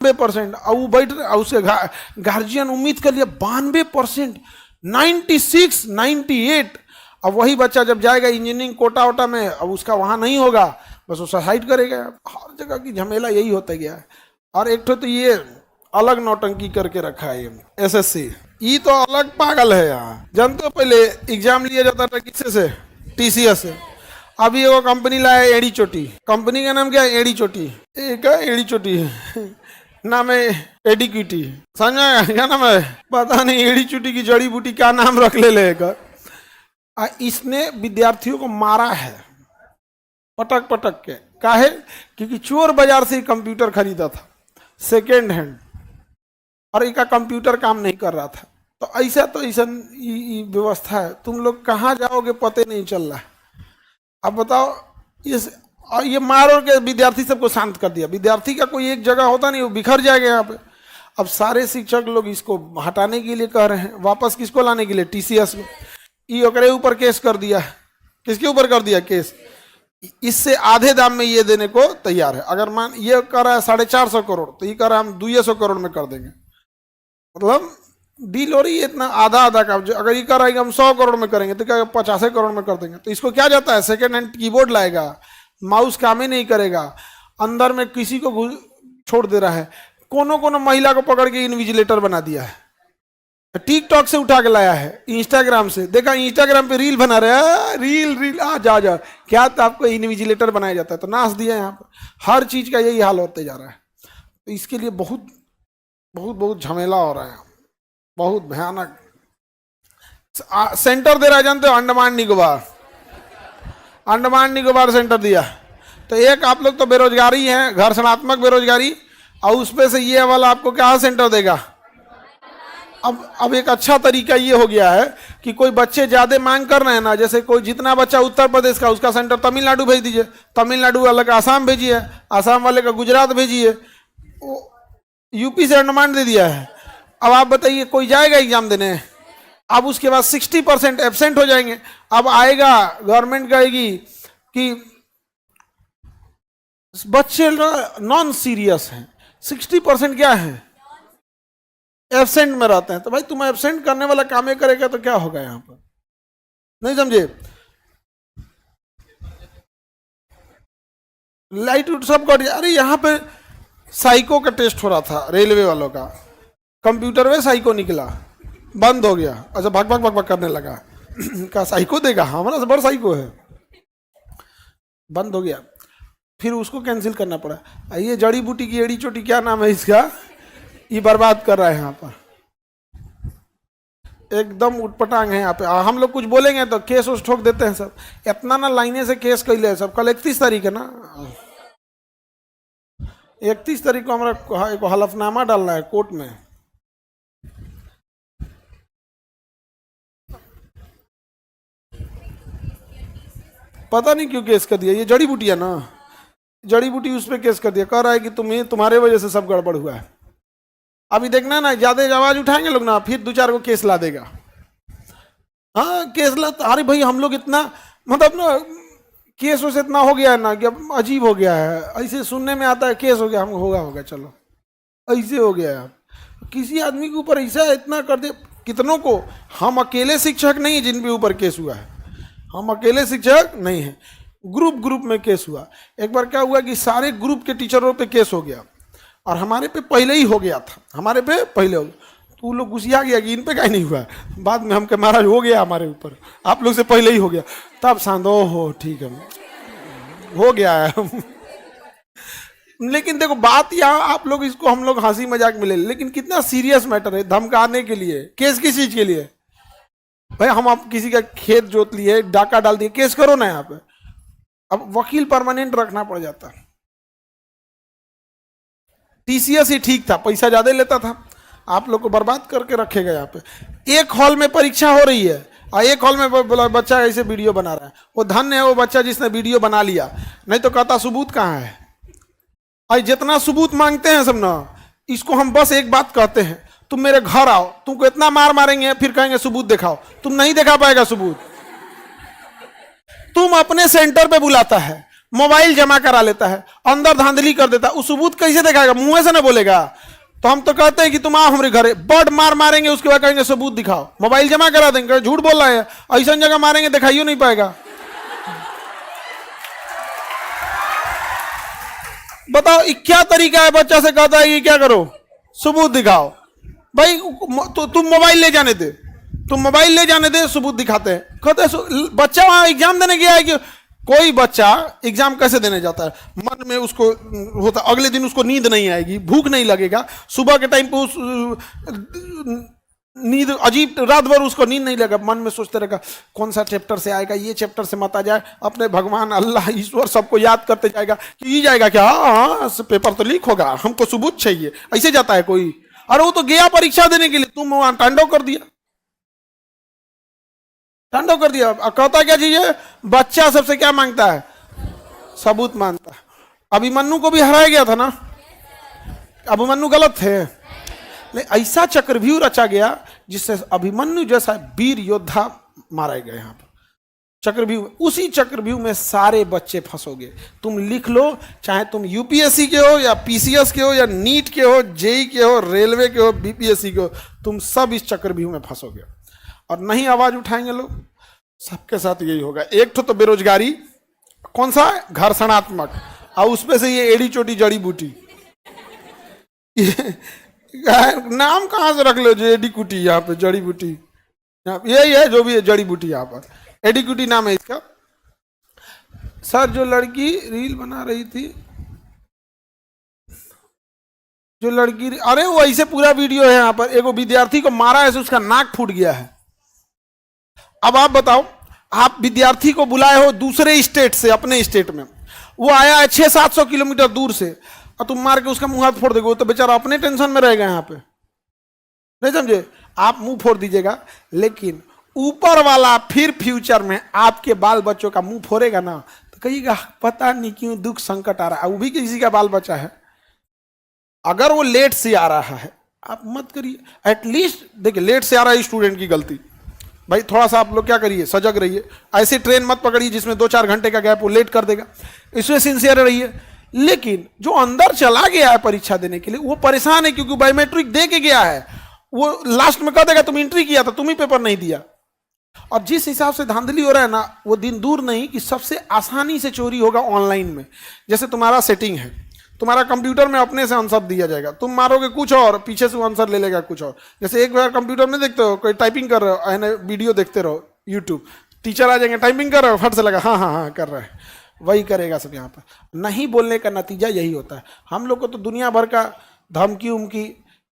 92%। और वो बैठ उसके गार्जियन उम्मीद कर लिया 92%, 96, 98। अब वही बच्चा जब जाएगा इंजीनियरिंग कोटा वोटा में, अब उसका वहां नहीं होगा, बस वो सुसाइड करेगा। हर जगह की झमेला यही होता गया है। और एक तो ये अलग नौटंकी करके रखा है ये एसएससी, ये तो अलग पागल है। यहाँ जानते हो पहले एग्जाम लिया जाता था किससे से? टीसीएस से। अभी वो कंपनी लाया एड़ी चोटी, कंपनी का नाम क्या है? एड़ी चोटी। एक एड़ी चोटी है नाम है एडिक्विटी, समझा क्या नाम है पता नहीं। एड़ी चोटी की जड़ी बूटी क्या नाम रख ले लेकर इसने विद्यार्थियों को मारा है पटक पटक के। काहे? क्योंकि चोर बाजार से कंप्यूटर खरीदा था सेकेंड हैंड, और इनका कंप्यूटर काम नहीं कर रहा था। तो ऐसा व्यवस्था है, तुम लोग कहाँ जाओगे पते नहीं चल रहा है। अब बताओ, ये मार के विद्यार्थी सबको शांत कर दिया। विद्यार्थी का कोई एक जगह होता नहीं, वो बिखर जाएगा यहाँ पे। अब सारे शिक्षक लोग इसको हटाने के लिए कह रहे हैं, वापस किसको लाने के लिए? टीसीएस में। ये ओकरे ऊपर केस कर दिया। किसके ऊपर कर दिया केस? इससे आधे दाम में ये देने को तैयार है। अगर मान ये कर रहा है 450 करोड़, तो ये कर रहा है हम 200 करोड़ में कर देंगे। मतलब डील हो रही है इतना आधा आधा का। अगर ये कर रहा है कि हम 100 करोड़ में करेंगे, तो क्या 50 करोड़ में कर देंगे। तो इसको क्या जाता है? सेकेंड हैंड कीबोर्ड लाएगा, माउस काम ही नहीं करेगा, अंदर में किसी को छोड़ दे रहा है। कोनो महिला को पकड़ के इन्विजिलेटर बना दिया है। टिकटॉक से उठा के लाया है, इंस्टाग्राम से देखा, इंस्टाग्राम पे रील बना रहे हैं। रील जा क्या तो आपको इन्विजिलेटर बनाया जाता है, तो नाच दिया। यहाँ पर हर चीज का यही हाल होते जा रहा है। तो इसके लिए बहुत बहुत बहुत झमेला हो रहा है, बहुत भयानक। सेंटर दे रहा है, जानते हो? अंडमान निकोबार सेंटर दिया। तो एक आप लोग तो बेरोजगारी है, घर्षणात्मक बेरोजगारी, और उसपे से ये वाला आपको क्या सेंटर देगा? अब एक अच्छा तरीका ये हो गया है कि कोई बच्चे ज्यादा मांग कर रहे हैं ना, जैसे कोई जितना बच्चा उत्तर प्रदेश का, उसका सेंटर तमिलनाडु भेज दीजिए, तमिलनाडु वाले का आसाम भेजिए, आसाम वाले का गुजरात भेजिए, यूपी से अंडमान दे दिया है। अब आप बताइए कोई जाएगा एग्जाम देने? अब उसके बाद 60% एब्सेंट हो जाएंगे। अब आएगा, गवर्नमेंट कहेगी कि बच्चे नॉन सीरियस हैं, 60% क्या है? एब्सेंट में रहते हैं। तो भाई तुम एब्सेंट करने वाला काम ही करेगा तो क्या होगा? यहां पर नहीं समझे? लाइट उट सब कट। अरे यहाँ पे साइको का टेस्ट हो रहा था, रेलवे वालों का, कंप्यूटर में साइको निकला, बंद हो गया। अच्छा भग भग भग भग करने लगा क्या साइको देगा? हमारा से बड़ा साइको है। बंद हो गया, फिर उसको कैंसिल करना पड़ा। ये जड़ी बूटी की एड़ी चोटी क्या नाम है इसका, ये बर्बाद कर रहा है यहाँ पर, एकदम उटपटांग है यहाँ पे। हम लोग कुछ बोलेंगे तो केस उस ठोक देते हैं सब। इतना ना लाइने से केस कैले सब। कल 31 तारीख है ना, 31 तारीख को हमारा एक हलफनामा डालना है कोर्ट में। पता नहीं क्यों केस कर दिया। ये जड़ी बूटी है ना, जड़ी बूटी उस पर केस कर दिया, कह रहा है कि तुम्हारे वजह से सब गड़बड़ हुआ है। अभी देखना ना, ज्यादा आवाज उठाएंगे लोग ना, फिर 2-4 को केस ला देगा। हाँ केस ला, अरे भाई हम लोग इतना मतलब ना केस वैसे इतना हो गया है ना कि अब अजीब हो गया है। ऐसे सुनने में आता है केस हो गया, हम होगा चलो ऐसे हो गया है। किसी आदमी के ऊपर ऐसा इतना कर दे, कितनों को। हम अकेले शिक्षक नहीं है जिन पे ऊपर केस हुआ है, हम अकेले शिक्षक नहीं है, ग्रुप में केस हुआ। एक बार क्या हुआ कि सारे ग्रुप के टीचरों पे केस हो गया, और हमारे पे पहले ही हो गया था, हमारे पे पहले हो गया। तो वो लोग गुस्सा गया कि इन पे कहीं नहीं हुआ। बाद में हम कहे महाराज हो गया हमारे ऊपर, आप लोग से पहले ही हो गया। तब शांत हो, ठीक है हो गया है लेकिन देखो बात यहाँ, आप लोग इसको हम लोग हंसी मजाक में ले, लेकिन कितना सीरियस मैटर है। धमकाने के लिए केस, किस चीज के लिए? भाई हम आप किसी का खेत जोत लिए, डाका डाल दिए, केस करो ना यहाँ पे। अब वकील परमानेंट रखना पड़ जाता है। टीसीएस ही ठीक था, पैसा ज्यादा लेता था, आप लोग को बर्बाद करके रखेगा। यहाँ पे एक हॉल में परीक्षा हो रही है और एक हॉल में बोला बच्चा ऐसे वीडियो बना रहा है। वो धन्य है वो बच्चा जिसने वीडियो बना लिया, नहीं तो कहता सबूत कहाँ है। और जितना सबूत मांगते हैं सब ना, इसको हम बस एक बात कहते हैं, तुम मेरे घर आओ, तुमको इतना मार मारेंगे, फिर कहेंगे सबूत दिखाओ। तुम नहीं दिखा पाएगा सबूत। तुम अपने सेंटर पे बुलाता है, मोबाइल जमा करा लेता है, अंदर धांधली कर देता है, उस सबूत कैसे दिखाएगा? मुंह से ना बोलेगा। तो हम तो कहते हैं कि तुम आओ हमारे घरे, बर्ड मार मारेंगे, उसके बाद कहेंगे सबूत दिखाओ, मोबाइल जमा करा देंगे, झूठ बोल रहा है, ऐसा जगह मारेंगे दिखाइयो नहीं पाएगा। बताओ क्या तरीका है? बच्चा से कहता है कि क्या करो, सबूत दिखाओ। भाई तो तुम मोबाइल ले जाने दे, तुम मोबाइल ले जाने दे, सबूत दिखाते हैं। कहते हैं बच्चा वहां एग्जाम देने गया है कि कोई बच्चा एग्जाम कैसे देने जाता है? मन में उसको होता, अगले दिन उसको नींद नहीं आएगी, भूख नहीं लगेगा, सुबह के टाइम पे उस नींद अजीब, रात भर उसको नींद नहीं लगेगा, मन में सोचते रहेगा कौन सा चैप्टर से आएगा, ये चैप्टर से मत आ जाए, अपने भगवान अल्लाह ईश्वर सबको याद करते जाएगा कि ये जाएगा क्या, हाँ पेपर तो लीक होगा, हमको सबूत चाहिए। ऐसे जाता है कोई? अरे वो तो गया परीक्षा देने के लिए, तुम वहां तांडव कर दिया, तांडव कर दिया। कहता क्या चाहिए? बच्चा सबसे क्या मांगता है? सबूत मांगता है। अभिमन्यु को भी हराया गया था ना, अभिमन्यु गलत थे, लेकिन ऐसा चक्रव्यूह रचा गया जिससे अभिमन्यु जैसा वीर योद्धा मारा गया। यहाँ पर चक्रव्यूह, उसी चक्रव्यूह में सारे बच्चे फंसोगे। तुम लिख लो, चाहे तुम यूपीएससी के हो या पीसीएस के हो या नीट के हो, जेई के हो, रेलवे के हो, बीपीएससी के हो, तुम सब इस चक्रव्यूह में फंसोगे और नहीं आवाज उठाएंगे लोग। सबके साथ यही होगा। एक तो बेरोजगारी, कौन सा? घर्षणात्मक, और उसमें से ये एड़ी चोटी जड़ी बूटी नाम कहां से रख लो जो एडी कुटी, यहाँ पे जड़ी बूटी, यही है जो भी है जड़ी बूटी, यहाँ पर एडी कुटी नाम है इसका। सर जो लड़की रील बना रही थी, जो लड़की, अरे वो ऐसे पूरा वीडियो है, यहाँ पर एगो विद्यार्थी को मारा है, उसका नाक फूट गया है। अब आप बताओ, आप विद्यार्थी को बुलाए हो दूसरे स्टेट से, अपने स्टेट में, वो आया है 600-700 किलोमीटर दूर से, और तुम मार के उसका मुंह हाथ फोड़ दोगे, तो बेचारा अपने टेंशन में रहेगा। यहाँ पे नहीं समझे? आप मुंह फोड़ दीजिएगा, लेकिन ऊपर वाला फिर फ्यूचर में आपके बाल बच्चों का मुंह फोड़ेगा ना, तो कहिएगा पता नहीं क्यों दुख संकट आ रहा है। वो भी किसी का बाल बच्चा है, अगर वो लेट से आ रहा है आप मत करिए। एटलीस्ट देखिए, लेट से आ रहा है स्टूडेंट की गलती, भाई थोड़ा सा आप लोग क्या करिए, सजग रहिए। ऐसे ट्रेन मत पकड़िए जिसमें 2-4 घंटे का गैप, वो लेट कर देगा, इसमें सिंसियर रहिए। लेकिन जो अंदर चला गया है परीक्षा देने के लिए, वो परेशान है क्योंकि बायोमेट्रिक दे के गया है, वो लास्ट में कह देगा तुम एंट्री किया था, तुम ही पेपर नहीं दिया। और जिस हिसाब से धांधली हो रहा है ना, वो दिन दूर नहीं कि सबसे आसानी से चोरी होगा ऑनलाइन में। जैसे तुम्हारा सेटिंग है, तुम्हारा कंप्यूटर में अपने से आंसर दिया जाएगा, तुम मारोगे कुछ और, पीछे से वो आंसर ले लेगा कुछ और। जैसे एक बार कंप्यूटर में देखते हो कोई टाइपिंग कर रहे हो, वीडियो देखते रहो यूट्यूब, टीचर आ जाएंगे, टाइपिंग कर रहे हो, फट से लगा हाँ हाँ हाँ कर रहा है, वही करेगा सब। यहाँ पर नहीं बोलने का नतीजा यही होता है। हम लोग को तो दुनिया भर का धमकी उमकी,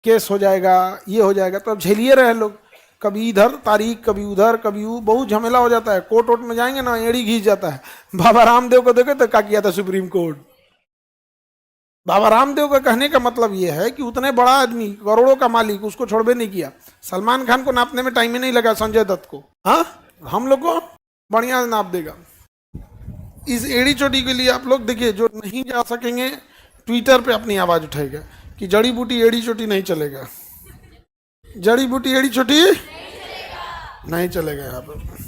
केस हो जाएगा, ये हो जाएगा, तो अब झेलिए रहे लोग, कभी इधर तारीख, कभी उधर, कभी वो, बहुत झमेला हो जाता है। कोर्ट वोट में जाएंगे ना, एड़ी घिस जाता है। बाबा रामदेव को देखे तो क्या किया था सुप्रीम कोर्ट। बाबा रामदेव का कहने का मतलब ये है कि उतने बड़ा आदमी, करोड़ों का मालिक, उसको छोड़बे नहीं किया। सलमान खान को नापने में टाइम ही नहीं लगा, संजय दत्त को, हाँ हम लोग को बढ़िया नाप देगा। इस एड़ी चोटी के लिए आप लोग देखिए, जो नहीं जा सकेंगे ट्विटर पे अपनी आवाज उठाएगा कि जड़ी बूटी एड़ी चोटी नहीं चलेगा, जड़ी बूटी एड़ी चोटी नहीं चलेगा यहाँ पर।